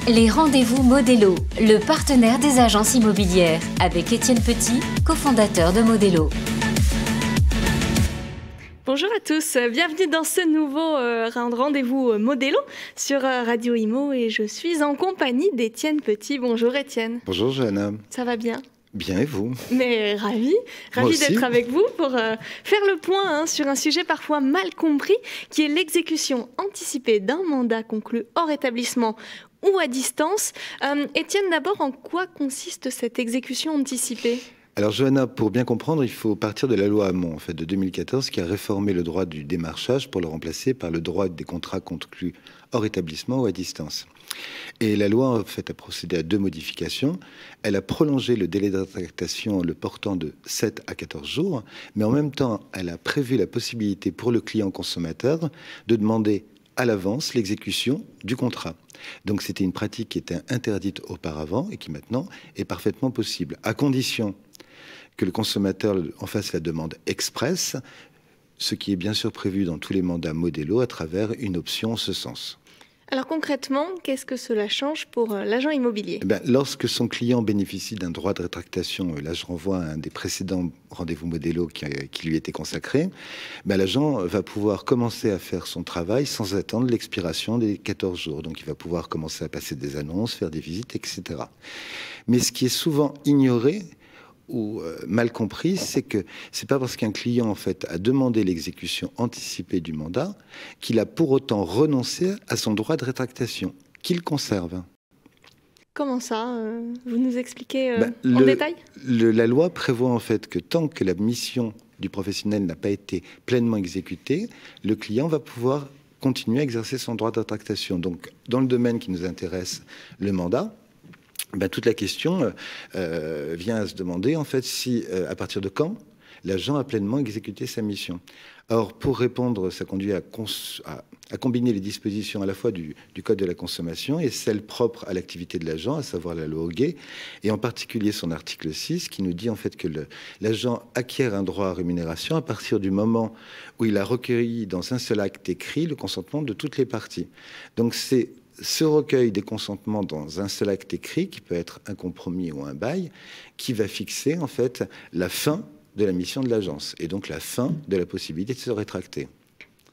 Les rendez-vous Modelo, le partenaire des agences immobilières, avec Étienne Petit, cofondateur de Modelo. Bonjour à tous, bienvenue dans ce nouveau rendez-vous Modelo sur Radio Imo et je suis en compagnie d'Étienne Petit. Bonjour Étienne. Bonjour Johanna. Ça va bien? Bien et vous? Mais ravi d'être avec vous pour faire le point sur un sujet parfois mal compris qui est l'exécution anticipée d'un mandat conclu hors établissement ou à distance. Étienne, d'abord, en quoi consiste cette exécution anticipée ? Alors Johanna, pour bien comprendre, il faut partir de la loi Hamon en fait, de 2014 qui a réformé le droit du démarchage pour le remplacer par le droit des contrats conclus hors établissement ou à distance. Et la loi en fait, a procédé à 2 modifications. Elle a prolongé le délai de rétractation en le portant de 7 à 14 jours, mais en même temps, elle a prévu la possibilité pour le client consommateur de demander à l'avance l'exécution du contrat. Donc c'était une pratique qui était interdite auparavant et qui maintenant est parfaitement possible, à condition que le consommateur en fasse la demande express, ce qui est bien sûr prévu dans tous les mandats Modelo à travers une option en ce sens. Alors concrètement, qu'est-ce que cela change pour l'agent immobilier ? Lorsque son client bénéficie d'un droit de rétractation, là je renvoie à un des précédents rendez-vous Modelo qui lui était consacré, l'agent va pouvoir commencer à faire son travail sans attendre l'expiration des 14 jours. Donc il va pouvoir commencer à passer des annonces, faire des visites, etc. Mais ce qui est souvent ignoré ou mal compris, c'est que c'est pas parce qu'un client en fait a demandé l'exécution anticipée du mandat qu'il a pour autant renoncé à son droit de rétractation, qu'il conserve. Comment ça Vous nous expliquez en détail ? La loi prévoit en fait que tant que la mission du professionnel n'a pas été pleinement exécutée, le client va pouvoir continuer à exercer son droit de rétractation. Donc, dans le domaine qui nous intéresse, le mandat, toute la question vient à se demander en fait si, à partir de quand, l'agent a pleinement exécuté sa mission. Or, pour répondre, ça conduit à combiner les dispositions à la fois du Code de la consommation et celles propres à l'activité de l'agent, à savoir la loi Hoguet, et en particulier son article 6 qui nous dit en fait que l'agent acquiert un droit à rémunération à partir du moment où il a recueilli dans un seul acte écrit le consentement de toutes les parties. Donc c'est ce recueil des consentements dans un seul acte écrit, qui peut être un compromis ou un bail, qui va fixer en fait la fin de la mission de l'agence et donc la fin de la possibilité de se rétracter.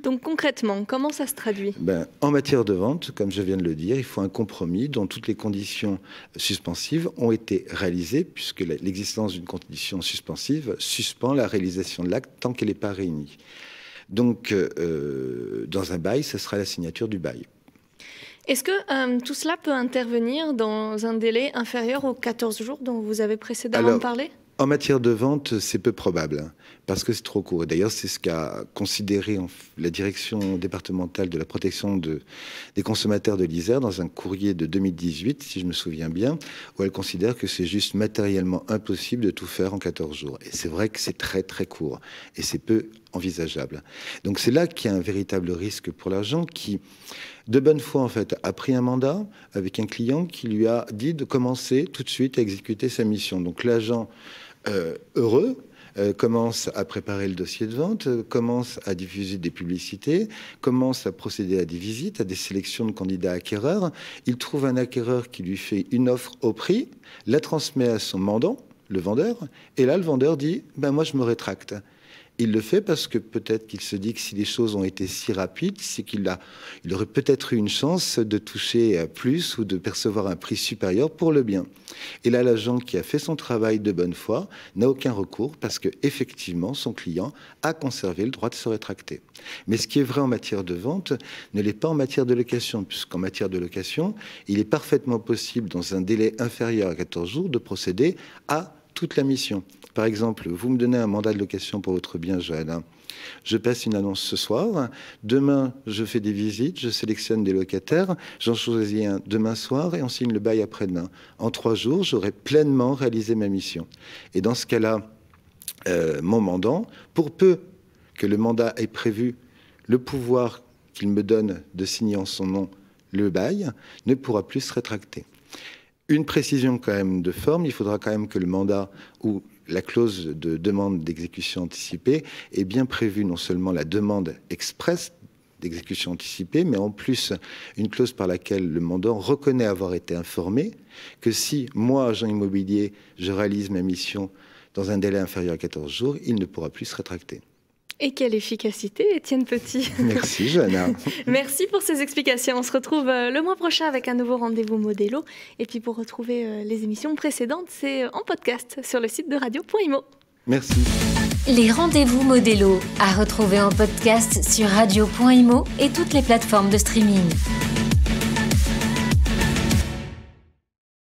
Donc concrètement, comment ça se traduit ? En matière de vente, comme je viens de le dire, il faut un compromis dont toutes les conditions suspensives ont été réalisées, puisque l'existence d'une condition suspensive suspend la réalisation de l'acte tant qu'elle n'est pas réunie. Donc, dans un bail, ce sera la signature du bail. Est-ce que tout cela peut intervenir dans un délai inférieur aux 14 jours dont vous avez précédemment parlé ? En matière de vente, c'est peu probable, parce que c'est trop court. D'ailleurs, c'est ce qu'a considéré la direction départementale de la protection des consommateurs de l'Isère dans un courrier de 2018, si je me souviens bien, où elle considère que c'est juste matériellement impossible de tout faire en 14 jours. Et c'est vrai que c'est très très court, et c'est peu envisageable. Donc c'est là qu'il y a un véritable risque pour l'agent qui, de bonne foi en fait, a pris un mandat avec un client qui lui a dit de commencer tout de suite à exécuter sa mission. Donc l'agent heureux commence à préparer le dossier de vente, commence à diffuser des publicités, commence à procéder à des visites, à des sélections de candidats acquéreurs. Il trouve un acquéreur qui lui fait une offre au prix, la transmet à son mandant, le vendeur, et là le vendeur dit « moi je me rétracte ». Il le fait parce que peut-être qu'il se dit que si les choses ont été si rapides, c'est qu'il aurait peut-être eu une chance de toucher plus ou de percevoir un prix supérieur pour le bien. Et là, l'agent qui a fait son travail de bonne foi n'a aucun recours parce que effectivement, son client a conservé le droit de se rétracter. Mais ce qui est vrai en matière de vente ne l'est pas en matière de location, puisqu'en matière de location, il est parfaitement possible, dans un délai inférieur à 14 jours, de procéder à toute la mission. Par exemple, vous me donnez un mandat de location pour votre bien, Johanna. Je passe une annonce ce soir. Demain, je fais des visites, je sélectionne des locataires. J'en choisis un demain soir et on signe le bail après-demain. En 3 jours, j'aurai pleinement réalisé ma mission. Et dans ce cas-là, mon mandant, pour peu que le mandat ait prévu le pouvoir qu'il me donne de signer en son nom le bail, ne pourra plus se rétracter. Une précision quand même de forme, il faudra quand même que le mandat ou la clause de demande d'exécution anticipée est bien prévue non seulement la demande express d'exécution anticipée, mais en plus une clause par laquelle le mandant reconnaît avoir été informé que si moi, agent immobilier, je réalise ma mission dans un délai inférieur à 14 jours, il ne pourra plus se rétracter. Et quelle efficacité, Étienne Petit. Merci, Johanna. Merci pour ces explications. On se retrouve le mois prochain avec un nouveau rendez-vous Modelo. Et puis pour retrouver les émissions précédentes, c'est en podcast sur le site de radio.imo. Merci. Les rendez-vous Modelo à retrouver en podcast sur radio.imo et toutes les plateformes de streaming.